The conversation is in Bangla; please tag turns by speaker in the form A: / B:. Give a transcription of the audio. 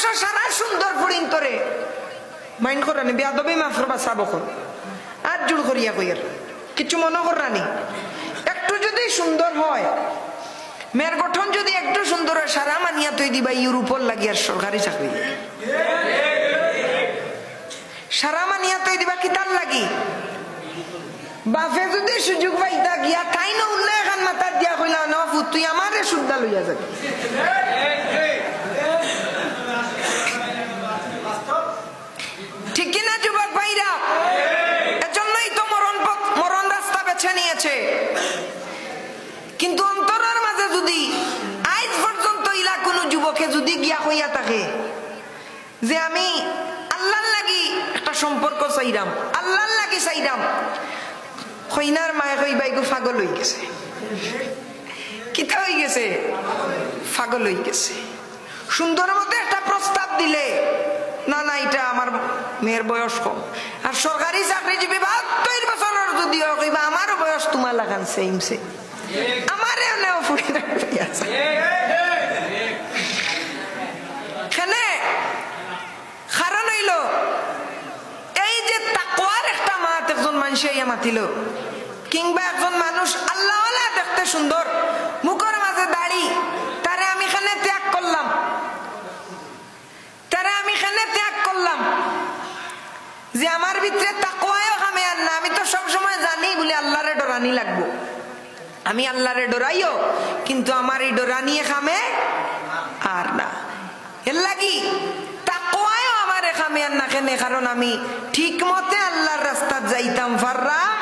A: দেশ সারা সুন্দর ফুড়িন তোরে মাইন্ড করানি বেয়াদবি মাফ করবা সাবকর আর জুড় করিয়া কইয়ার কিছু মনে করানি একটু যদি সুন্দর হয় মেয়ের গঠন যদি একটু সুন্দর হয় সারা মানিয়া তুই দিবা ইউরোপর লাগি আর সরকারি চাকরি সারা মানিয়া তুই দিবা কিতার লাগি বাপে যদি সুযোগ পাইতা গিয়া তাই না উল্লে এখন মাথার দিয়া কইলা না তুই আমারে সুদ্ধা লইয়া যাবি ঠিক কিনা যুবক ভাইরা এজন্যই তো মরণ রাস্তা বেছে নিয়েছে কিন্তু অন্তরের মাঝে যদি আজ পর্যন্ত ইলা কোনো যুবকে যদি গিয়া হইয়া থাকে যে আমি আল্লাহর লাগি একটা সম্পর্ক চাইরাম আল্লাহর লাগি চাইরাম কইনার মায়ে কইবাই গো পাগল হয়ে গেছে কিতা হয়ে গেছে পাগল হয়ে গেছে সুন্দর মতো একটা প্রস্তাব দিলে না না এটা আমার মেয়ের বয়স কম আর সরকারি চাকরিজীবী 72 বছরের যদি কইবা আমারও বয়স তোমার লাগান সেম সেম আমারে নেও ফুড়ি আছে কেনে কারণ হইল এই যে তাকওয়ার একটা মাত একজন মানুষ মাতিল কিংবা একজন মানুষ আল্লাহওয়ালা দেখতে সুন্দর মুখের মাঝে দাড়ি তারে আমি এখানে ত্যাগ করলাম যে আমার ভিতরে তাকওয়াও কামে আর না আমি তো সবসময় জানি বলে আল্লাহরে ডরানি লাগবো আমি আল্লাহরে ডরাইও কিন্তু আমার এই ডরানিয়ে কামে আর না এর লাগি তাকওয়াও আমার কামে আর না কেন কারণ আমি ঠিক মতে আল্লাহর রাস্তা যাইতাম পারলাম